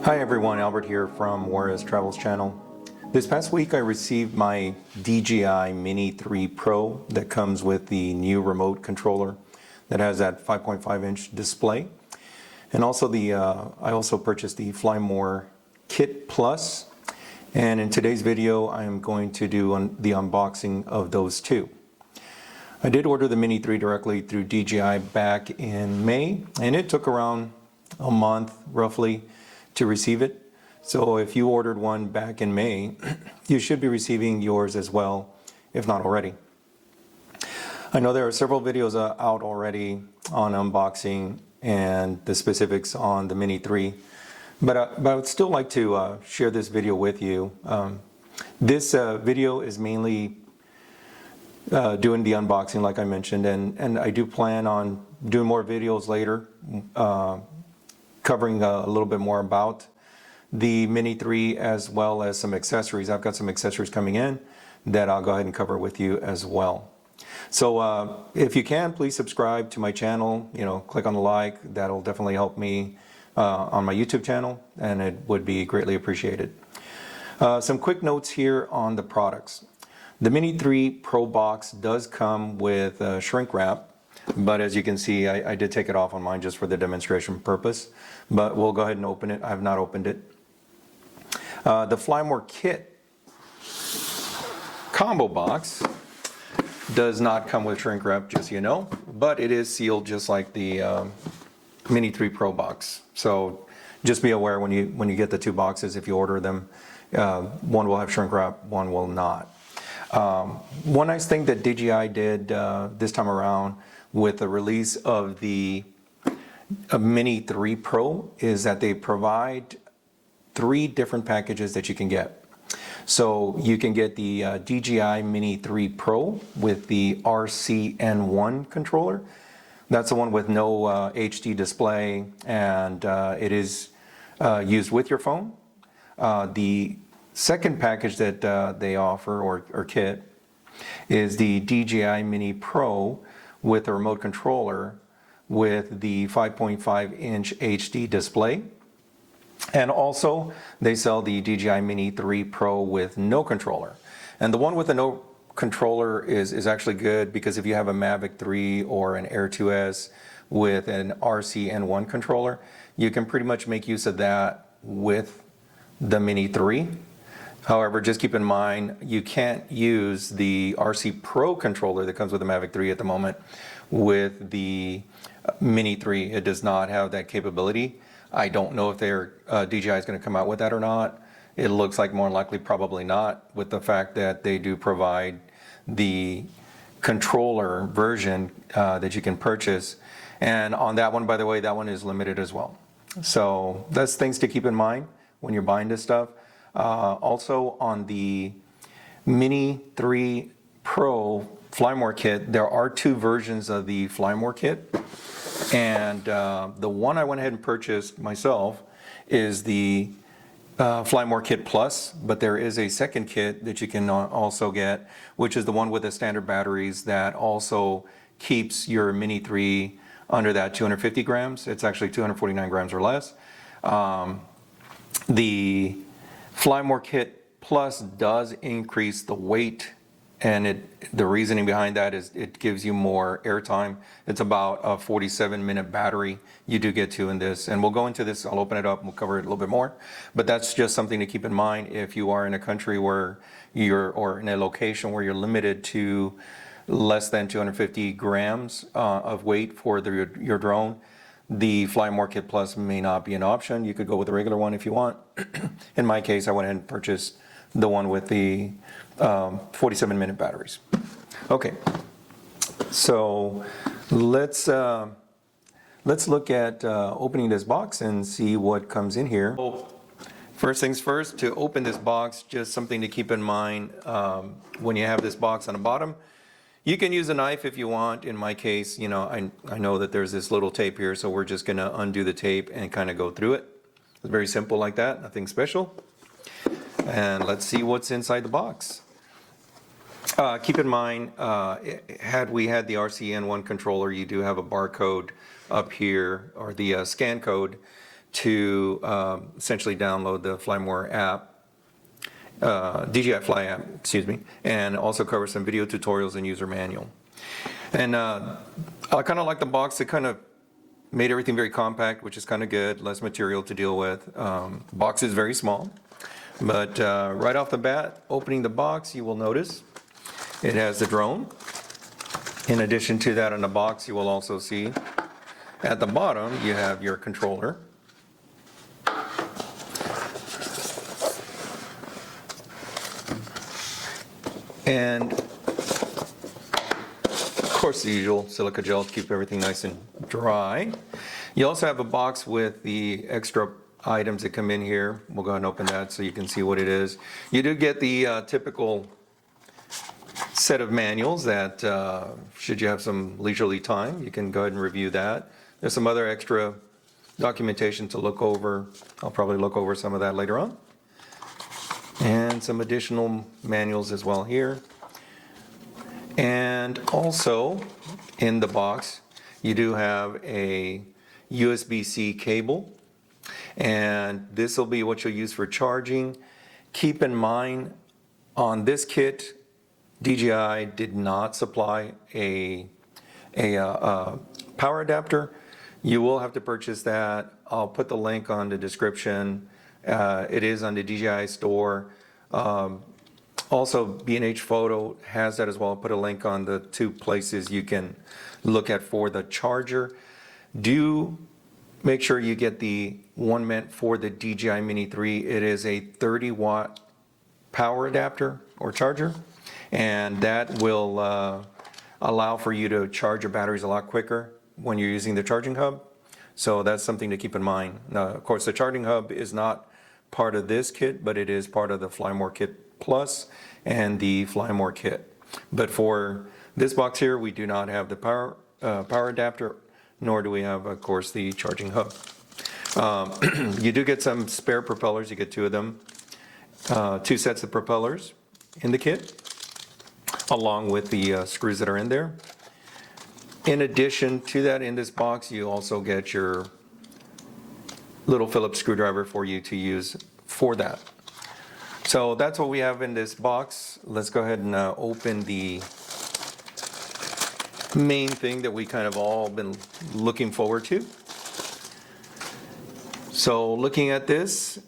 Hi everyone, Albert here from Juarez Travels channel. This past week I received my DJI Mini 3 Pro that comes with the new remote controller that has that 5.5-inch display. And also I also purchased the Fly More Kit Plus. And in today's video I am going to do the unboxing of those two. I did order the Mini 3 directly through DJI back in May, and it took around a month roughly to receive it. So if you ordered one back in May, you should be receiving yours as well, if not already. I know there are several videos out already on unboxing and the specifics on the Mini 3, but I would still like to share this video with you. This video is mainly doing the unboxing like I mentioned, and I do plan on doing more videos later covering a little bit more about the Mini 3 as well as some accessories. I've got some accessories coming in that I'll go ahead and cover with you as well. So if you can, please subscribe to my channel, click on the like. That'll definitely help me on my YouTube channel, and it would be greatly appreciated. Some quick notes here on the products. The Mini 3 Pro box does come with shrink wrap, but as you can see, I did take it off on mine just for the demonstration purpose, but we'll go ahead and open it. I have not opened it. The Fly More Kit combo box does not come with shrink wrap, just so you know, but it is sealed just like the Mini 3 Pro box. So just be aware when you get the two boxes, if you order them, one will have shrink wrap, one will not. One nice thing that DJI did this time around with the release of the Mini 3 Pro is that they provide 3 different packages that you can get. So you can get the DJI Mini 3 Pro with the RCN1 controller. That's the one with no HD display, and it is used with your phone. The second package that they offer, or kit, is the DJI Mini Pro with a remote controller with the 5.5-inch HD display. And also they sell the DJI Mini 3 Pro with no controller. And the one with the no controller is actually good, because if you have a Mavic 3 or an Air 2S with an RCN1 controller, you can pretty much make use of that with the Mini 3. However, just keep in mind, you can't use the RC Pro controller that comes with the Mavic 3 at the moment with the Mini 3. It does not have that capability. I don't know if their DJI is going to come out with that or not. It looks like more likely probably not, with the fact that they do provide the controller version that you can purchase. And on that one, by the way, that one is limited as well. So that's things to keep in mind when you're buying this stuff. Also on the Mini 3 Pro Fly More Kit, there are 2 versions of the Fly More Kit. And the one I went ahead and purchased myself is the Fly More Kit Plus, but there is a second kit that you can also get, which is the one with the standard batteries that also keeps your Mini 3 under that 250 grams. It's actually 249 grams or less. The Fly More Kit Plus does increase the weight, and the reasoning behind that is it gives you more airtime. It's about a 47-minute battery you do get to in this, and we'll go into this. I'll open it up and we'll cover it a little bit more, but that's just something to keep in mind if you are in a country where or in a location where you're limited to less than 250 grams of weight for your drone. The Fly More Kit Plus may not be an option. You could go with the regular one if you want. In my case, I went ahead and purchased the one with the 47-minute batteries. Okay, so let's look at opening this box and see what comes in here. First things first, to open this box, just something to keep in mind when you have this box on the bottom. You can use a knife if you want. In my case, I know that there's this little tape here, so we're just going to undo the tape and kind of go through it. It's very simple like that, nothing special. And let's see what's inside the box. Keep in mind, had we had the RCN1 controller, you do have a barcode up here, or the scan code, to essentially download the Flymore app, DJI Fly app, excuse me, and also covers some video tutorials and user manual. And I kind of like the box. It kind of made everything very compact, which is kind of good, less material to deal with. Box is very small, but right off the bat, opening the box, you will notice it has the drone. In addition to that, in the box, you will also see at the bottom, you have your controller. And of course, the usual silica gel to keep everything nice and dry. You also have a box with the extra items that come in here. We'll go ahead and open that so you can see what it is. You do get the typical set of manuals that should you have some leisurely time, you can go ahead and review that. There's some other extra documentation to look over. I'll probably look over some of that later on. And some additional manuals as well here. And also in the box, you do have a USB-C cable. And this will be what you'll use for charging. Keep in mind, on this kit, DJI did not supply a power adapter. You will have to purchase that. I'll put the link on the description. It is on the DJI Store. Also, BHPhoto has that as well. I'll put a link on the 2 places you can look at for the charger. Do make sure you get the one meant for the DJI Mini 3. It is a 30-watt power adapter or charger, and that will allow for you to charge your batteries a lot quicker when you're using the charging hub. So that's something to keep in mind. Now, of course, the charging hub is not part of this kit, but it is part of the Flymore Kit Plus and the Flymore kit. But for this box here, we do not have the power adapter, nor do we have, of course, the charging hub. You do get some spare propellers. You get 2 of them, 2 sets of propellers in the kit, along with the screws that are in there. In addition to that, in this box, you also get your little Phillips screwdriver for you to use for that. So that's what we have in this box. Let's go ahead and open the main thing that we kind of all been looking forward to. So looking at this,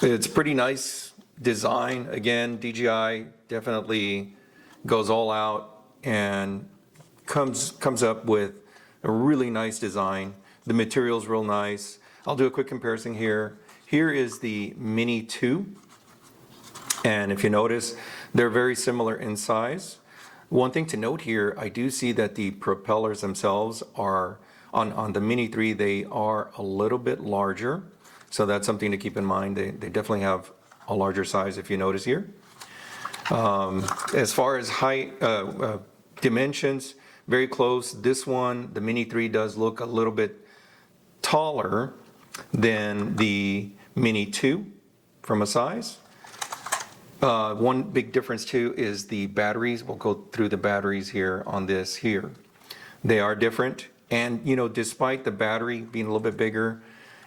it's pretty nice design. Again, DJI definitely goes all out and comes up with a really nice design. The material's real nice. I'll do a quick comparison here. Here is the Mini 2, and if you notice, they're very similar in size. One thing to note here, I do see that the propellers themselves are, on the Mini 3, they are a little bit larger, so that's something to keep in mind. They definitely have a larger size if you notice here. As far as height, dimensions, very close. This one, the Mini 3, does look a little bit taller than the Mini 2 from a size. One big difference too is the batteries. We'll go through the batteries here on this here. They are different, and you know, despite the battery being a little bit bigger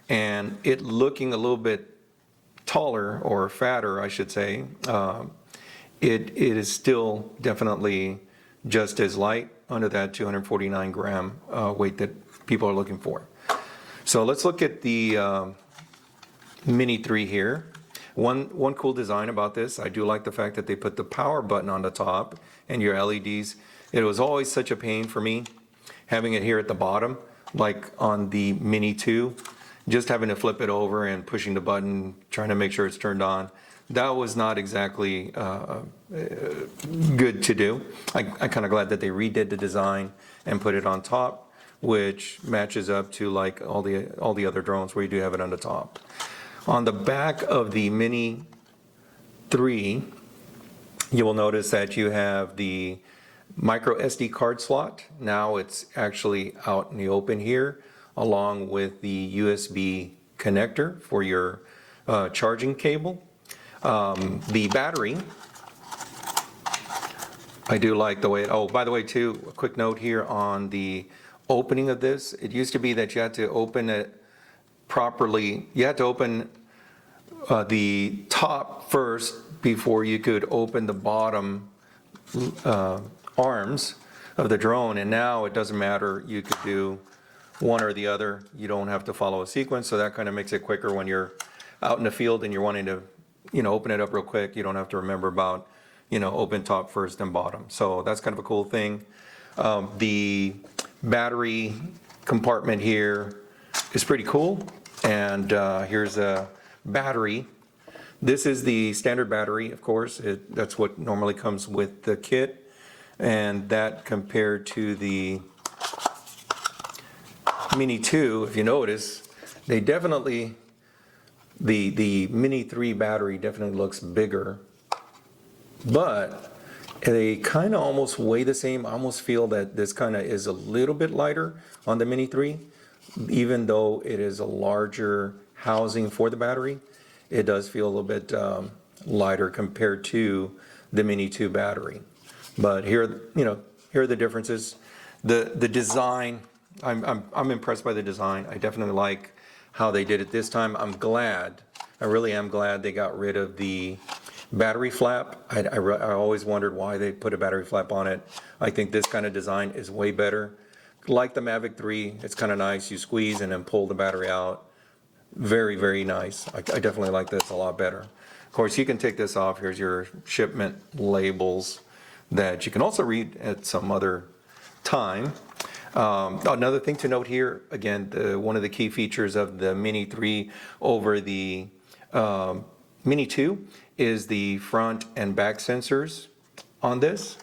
and it looking a little bit taller or fatter, I should say, it is still definitely just as light, under that 249 gram weight that people are looking for. So let's look at the Mini 3 here. One cool design about this, I do like the fact that they put the power button on the top and your LEDs. It was always such a pain for me having it here at the bottom, like on the Mini 2, just having to flip it over and pushing the button, trying to make sure it's turned on. That was not exactly good to do. I'm kind of glad that they redid the design and put it on top, which matches up to like all the other drones where you do have it on the top. On the back of the Mini 3, you will notice that you have the micro SD card slot. Now it's actually out in the open here, along with the USB connector for your charging cable. The battery, I do like the way, oh, by the way too, a quick note here on the opening of this. It used to be that you had to open it properly. You had to open the top first before you could open the bottom arms of the drone, and now it doesn't matter. You could do one or the other. You don't have to follow a sequence, so that kind of makes it quicker when you're out in the field and you're wanting to, open it up real quick. You don't have to remember about, open top first and bottom. So that's kind of a cool thing. The battery compartment here is pretty cool, and here's a battery. This is the standard battery, of course. That's what normally comes with the kit. And that compared to the Mini 2, if you notice, they definitely, the Mini 3 battery definitely looks bigger, but they kind of almost weigh the same. I almost feel that this kind of is a little bit lighter on the Mini 3, even though it is a larger housing for the battery. It does feel a little bit lighter compared to the Mini 2 battery. But here, here are the differences. The design, I'm impressed by the design. I definitely like how they did it this time. I really am glad they got rid of the battery flap. I always wondered why they put a battery flap on it. I think this kind of design is way better. Like the Mavic 3, it's kind of nice. You squeeze and then pull the battery out. Very, very nice. I definitely like this a lot better. Of course, you can take this off. Here's your shipment labels that you can also read at some other time. Another thing to note here, again, one of the key features of the Mini 3 over the Mini 2 is the front and back sensors on this.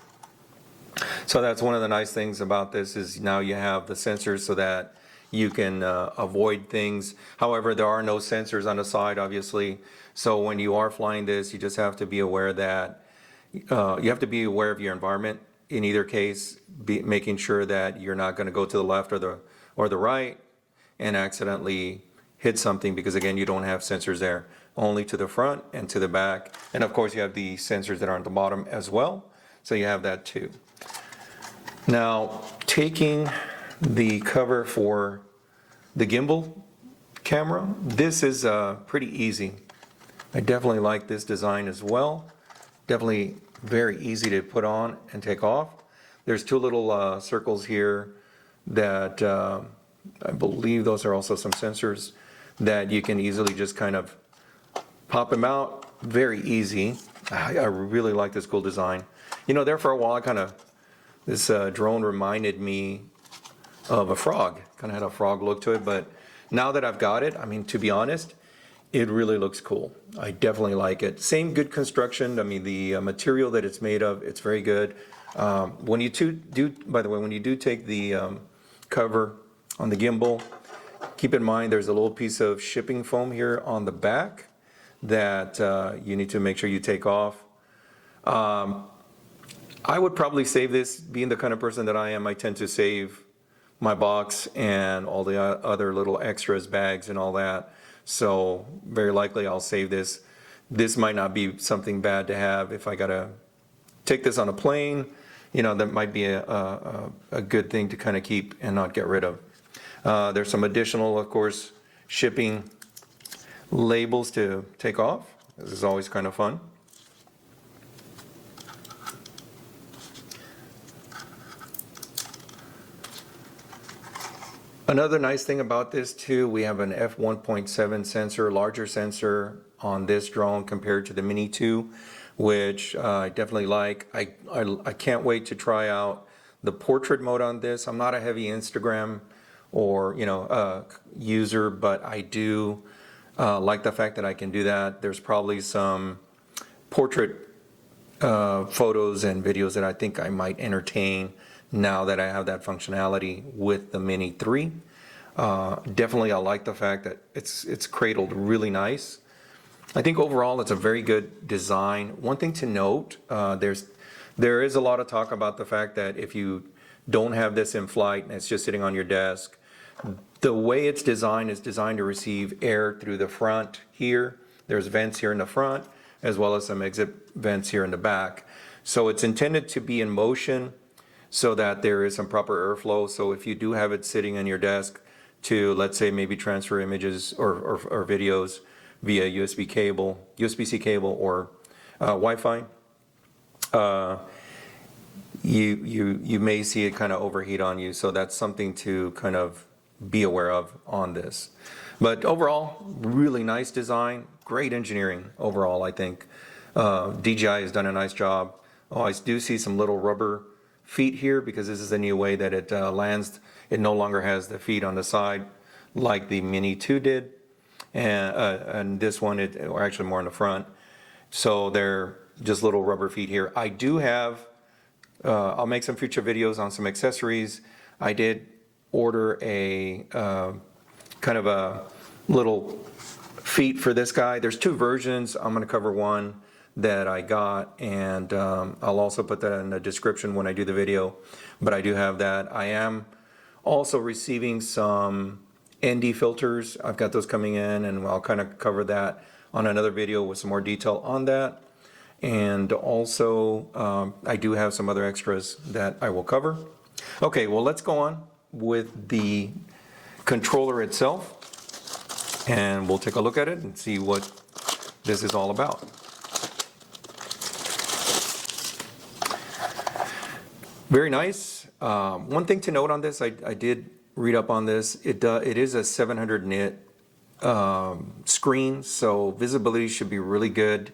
So that's one of the nice things about this, is now you have the sensors so that you can avoid things. However, there are no sensors on the side, obviously. So when you are flying this, you just have to be aware that you have to be aware of your environment. In either case, making sure that you're not going to go to the left or the right and accidentally hit something, because again, you don't have sensors there, only to the front and to the back. And of course, you have the sensors that are on the bottom as well. So you have that too. Now, taking the cover for the gimbal camera, this is pretty easy. I definitely like this design as well. Definitely very easy to put on and take off. There's two little circles here that I believe those are also some sensors that you can easily just kind of pop them out. Very easy. I really like this cool design. There for a while, this drone reminded me of a frog. Kind of had a frog look to it, but now that I've got it, to be honest, it really looks cool. I definitely like it. Same good construction. The material that it's made of, it's very good. When you by the way, when you do take the cover on the gimbal, keep in mind there's a little piece of shipping foam here on the back that you need to make sure you take off. I would probably save this. Being the kind of person that I am, I tend to save my box and all the other little extras, bags and all that. So very likely I'll save this. This might not be something bad to have if I gotta take this on a plane. That might be a good thing to kind of keep and not get rid of. There's some additional, of course, shipping labels to take off. This is always kind of fun. Another nice thing about this too, we have an f1.7 sensor, larger sensor on this drone compared to the Mini 2, which I definitely like. I can't wait to try out the portrait mode on this. I'm not a heavy Instagram or user, but I do like the fact that I can do that. There's probably some portrait photos and videos that I think I might entertain now that I have that functionality with the Mini 3. Definitely I like the fact that it's cradled really nice. I think overall it's a very good design. One thing to note, there is a lot of talk about the fact that if you don't have this in flight and it's just sitting on your desk, the way it's designed is designed to receive air through the front here. There's vents here in the front, as well as some exit vents here in the back. So it's intended to be in motion. so that there is some proper airflow. So if you do have it sitting on your desk to, let's say, maybe transfer images or videos via USB cable, USB-C cable, or Wi-Fi, you may see it kind of overheat on you. So that's something to kind of be aware of on this. But overall, really nice design, great engineering overall, I think. DJI has done a nice job. Oh, I do see some little rubber feet here because this is a new way that it lands. It no longer has the feet on the side like the Mini 2 did. And this one, or actually more in the front. So they're just little rubber feet here. I do have, I'll make some future videos on some accessories. I did order a kind of a little feet for this guy. There's two versions. I'm going to cover one that I got, and I'll also put that in the description when I do the video. But I do have that. I am also receiving some ND filters. I've got those coming in, and I'll kind of cover that on another video with some more detail on that. And also, I do have some other extras that I will cover. Okay, well, let's go on with the controller itself, and we'll take a look at it and see what this is all about. Very nice. One thing to note on this, I did read up on this. It is a 700 nit screen, so visibility should be really good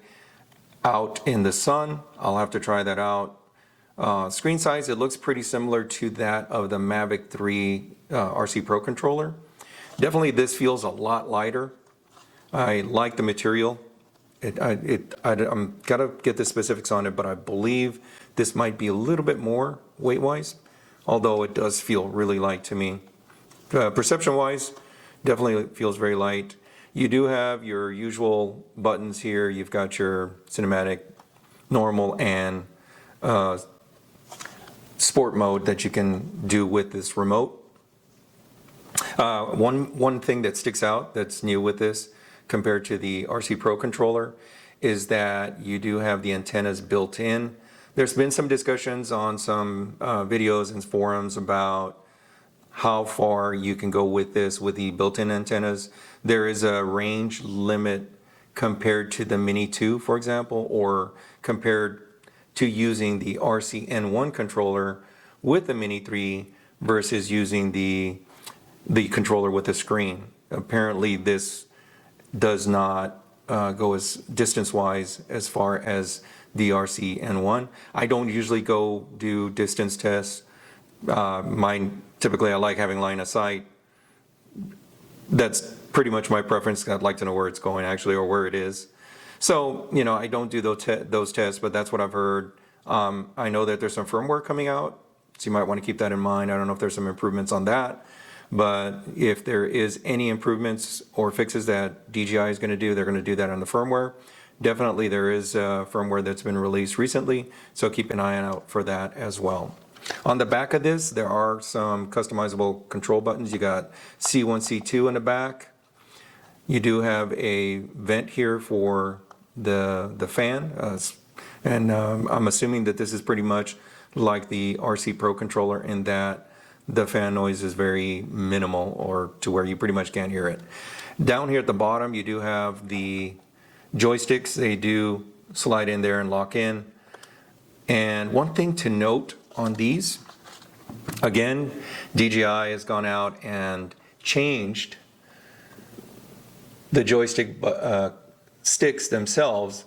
out in the sun. I'll have to try that out. Screen size, it looks pretty similar to that of the Mavic 3 RC Pro controller. Definitely this feels a lot lighter. I like the material. I'm gotta get the specifics on it, but I believe this might be a little bit more weight-wise, although it does feel really light to me. Perception-wise, definitely feels very light. You do have your usual buttons here. You've got your cinematic, normal, and sport mode that you can do with this remote. One thing that sticks out that's new with this compared to the RC Pro controller is that you do have the antennas built in. There's been some discussions on some videos and forums about how far you can go with this with the built-in antennas. There is a range limit compared to the Mini 2, for example, or compared to using the RC-N1 controller with the Mini 3 versus using the controller with a screen. Apparently this does not go as distance-wise as far as the RC-N1. I don't usually go do distance tests. Mine, typically I like having line of sight. That's pretty much my preference. I'd like to know where it's going actually, or where it is. So, you know, I don't do those tests, but that's what I've heard. I know that there's some firmware coming out, so you might want to keep that in mind. I don't know if there's some improvements on that, but if there is any improvements or fixes that DJI is going to do, they're going to do that on the firmware. Definitely there is firmware that's been released recently, so keep an eye out for that as well. On the back of this, there are some customizable control buttons. You got C1, C2 in the back. You do have a vent here for the fan, and I'm assuming that this is pretty much like the RC Pro controller in that the fan noise is very minimal, or to where you pretty much can't hear it. Down here at the bottom, you do have the joysticks. They do slide in there and lock in. And one thing to note on these, again, DJI has gone out and changed the joystick sticks themselves.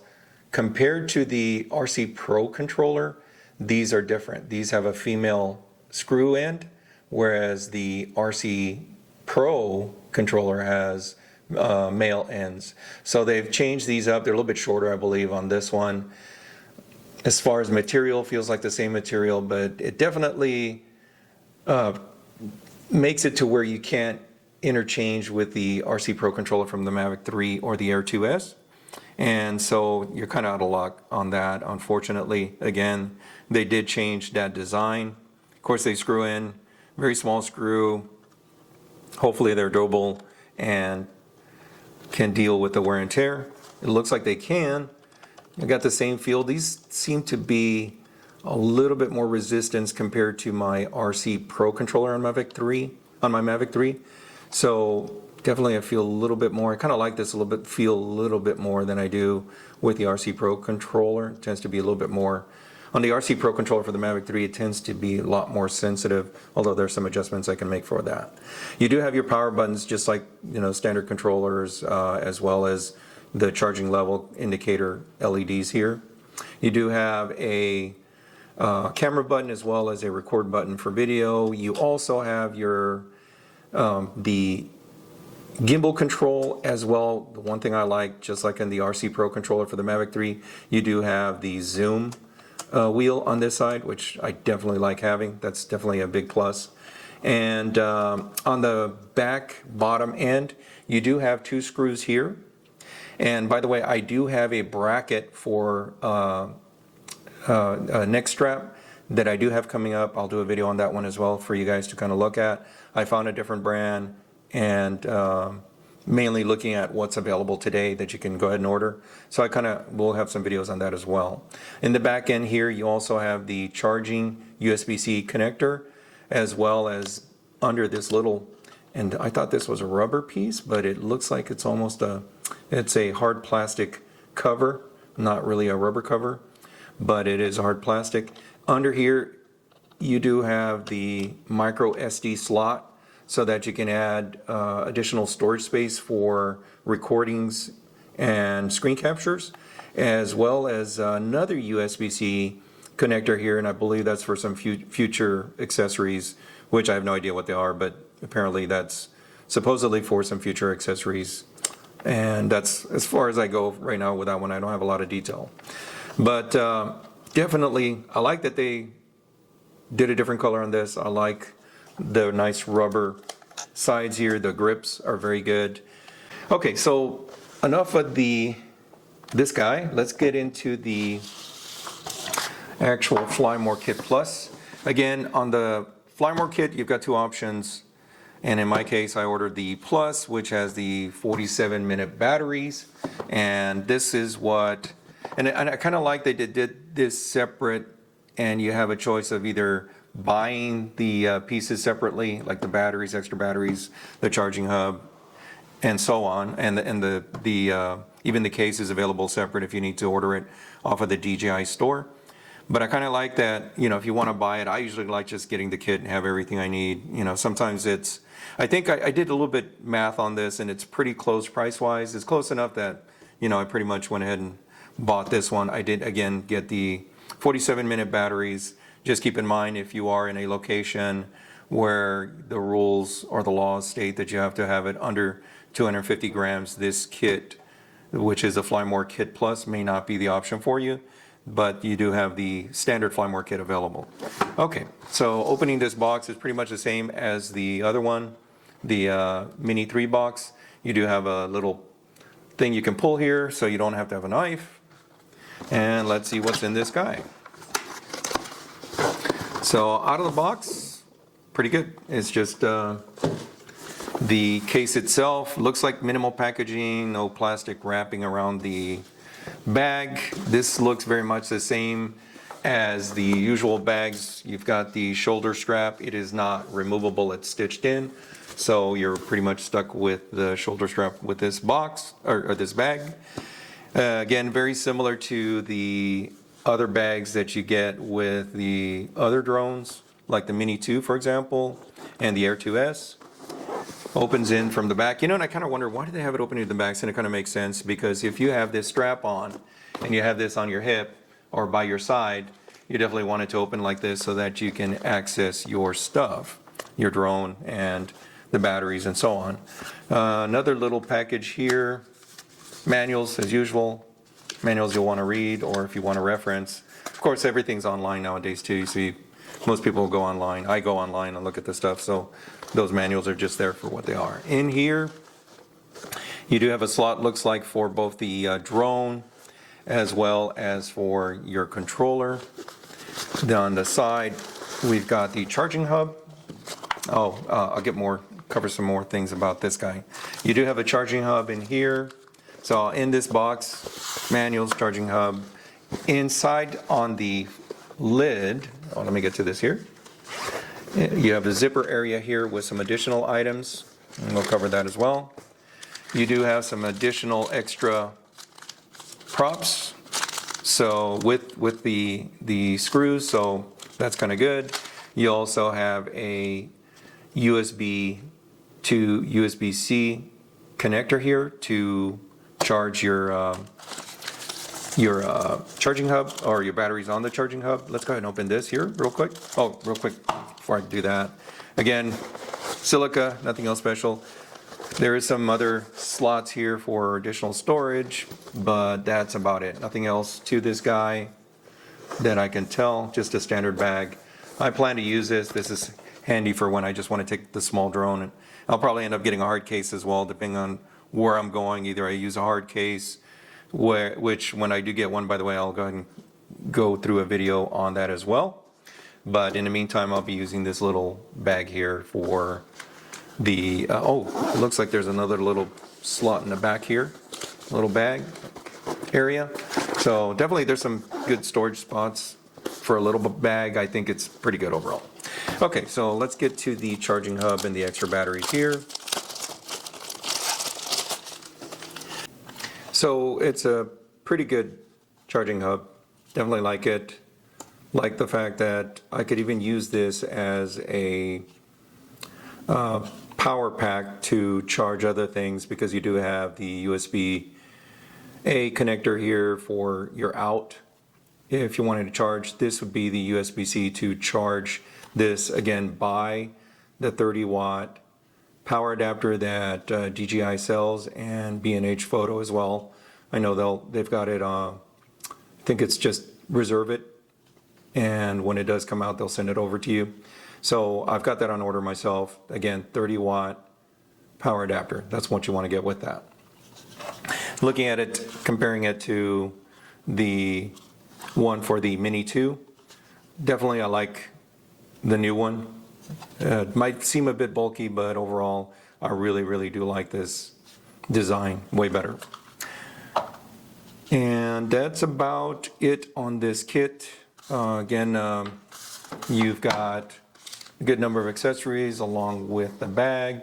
Compared to the RC Pro controller, these are different. These have a female screw end, whereas the RC Pro controller has male ends. So they've changed these up. They're a little bit shorter, I believe, on this one. As far as material, feels like the same material, but it definitely makes it to where you can't interchange with the RC Pro controller from the Mavic 3 or the Air 2S. And so you're kind of out of luck on that, unfortunately. Again, they did change that design. Of course, they screw in, very small screw. Hopefully they're durable and can deal with the wear and tear. It looks like they can. I got the same feel. These seem to be a little bit more resistance compared to my RC Pro controller on my Mavic 3. So definitely I feel a little bit more, I kind of like this a little bit, feel a little bit more than I do with the RC Pro controller. It tends to be a little bit more, on the RC Pro controller for the Mavic 3, it tends to be a lot more sensitive, although there's some adjustments I can make for that. You do have your power buttons just like, you know, standard controllers, as well as the charging level indicator LEDs here. You do have a camera button as well as a record button for video. You also have your the gimbal control as well. The one thing I like, just like in the RC Pro controller for the Mavic 3, you do have the zoom wheel on this side, which I definitely like having. That's definitely a big plus. And on the back bottom end, you do have 2 screws here. And by the way, I do have a bracket for a neck strap that I do have coming up. I'll do a video on that one as well for you guys to kind of look at. I found a different brand, and mainly looking at what's available today that you can go ahead and order. So I kind of will have some videos on that as well. In the back end here, you also have the charging USB-C connector, as well as under this little, and I thought this was a rubber piece, but it looks like it's almost it's a hard plastic cover, not really a rubber cover, but it is hard plastic. Under here, you do have the micro SD slot so that you can add additional storage space for recordings and screen captures, as well as another USB-C connector here, and I believe that's for some future accessories, which I have no idea what they are, but apparently that's supposedly for some future accessories. And that's as far as I go right now with that one. I don't have a lot of detail. But definitely, I like that they did a different color on this. I like the nice rubber sides here. The grips are very good. Okay, so enough of this guy. Let's get into the actual Fly More Kit Plus. Again, on the Fly More Kit, you've got 2 options. And in my case, I ordered the Plus, which has the 47-minute batteries. And this is what, and I kind of like they did this separate, and you have a choice of either buying the pieces separately, like the batteries, extra batteries, the charging hub, and so on. And even the case is available separate if you need to order it off of the DJI Store. But I kind of like that, you know, if you want to buy it, I usually like just getting the kit and have everything I need. You know, sometimes it's, I think I did a little bit math on this, and it's pretty close price-wise. It's close enough that, you know, I pretty much went ahead and bought this one. I did, again, get the 47-minute batteries. Just keep in mind, if you are in a location where the rules or the laws state that you have to have it under 250 grams, this kit, which is a Fly More Kit Plus, may not be the option for you. But you do have the standard Fly More kit available. Okay, so opening this box is pretty much the same as the other one, the Mini 3 box. You do have a little thing you can pull here, so you don't have to have a knife. And let's see what's in this guy. So out of the box, pretty good. It's just the case itself. Looks like minimal packaging, no plastic wrapping around the bag. This looks very much the same as the usual bags. You've got the shoulder strap. It is not removable, it's stitched in, so you're pretty much stuck with the shoulder strap with this box or this bag. Again, very similar to the other bags that you get with the other drones, like the Mini 2 for example, and the Air 2S. Opens in from the back. You know, and I kind of wonder, why do they have it open in the back? And it kind of makes sense, because if you have this strap on and you have this on your hip or by your side, you definitely want it to open like this so that you can access your stuff, your drone and the batteries and so on. Another little package here, manuals as usual, manuals you'll want to read, or if you want to reference. Of course, everything's online nowadays too, so most people go online. I go online and look at the stuff, so those manuals are just there for what they are. In here, you do have a slot, looks like, for both the drone as well as for your controller. Then on the side, we've got the charging hub. I'll cover some more things about this guy. You do have a charging hub in here. So in this box, manuals, charging hub. Inside on the lid, oh, let me get to this here. You have the zipper area here with some additional items, and we'll cover that as well. You do have some additional extra props, so with the screws, so that's kind of good. You also have a USB to USB-C connector here to charge your charging hub, or your batteries on the charging hub. Let's go ahead and open this here real quick. Oh, real quick before I do that. Again, silica, nothing else special. There is some other slots here for additional storage, but that's about it. Nothing else to this guy that I can tell, just a standard bag. I plan to use this. This is handy for when I just want to take the small drone. And I'll probably end up getting a hard case as well, depending on where I'm going. Either I use a hard case, which when I do get one, by the way, I'll go ahead and go through a video on that as well. But in the meantime, I'll be using this little bag here for the, oh, it looks like there's another little slot in the back here, little bag area. So definitely there's some good storage spots for a little bag. I think it's pretty good overall. Okay, so let's get to the charging hub and the extra batteries here. So it's a pretty good charging hub. Definitely like it. Like the fact that I could even use this as a power pack to charge other things, because you do have the USB-A connector here for your out. If you wanted to charge, this would be the USB-C to charge this, again, by the 30-watt power adapter that DJI sells, and BHPhoto as well. I know they've got it, I think it's just reserve it, and when it does come out, they'll send it over to you. So I've got that on order myself. Again, 30-watt power adapter. That's what you want to get with that. Looking at it, comparing it to the one for the Mini 2, definitely I like the new one. It might seem a bit bulky, but overall, I really do like this design, way better. And that's about it on this kit. Again, you've got a good number of accessories along with the bag.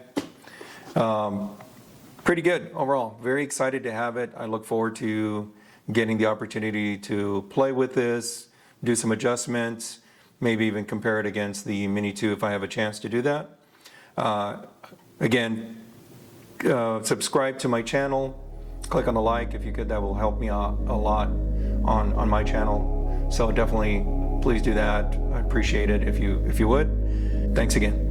Pretty good overall. Very excited to have it. I look forward to getting the opportunity to play with this, do some adjustments, maybe even compare it against the Mini 2 if I have a chance to do that. Again, subscribe to my channel. Click on the like if you could. That will help me out a lot on my channel. So definitely please do that. I appreciate it if you would. Thanks again.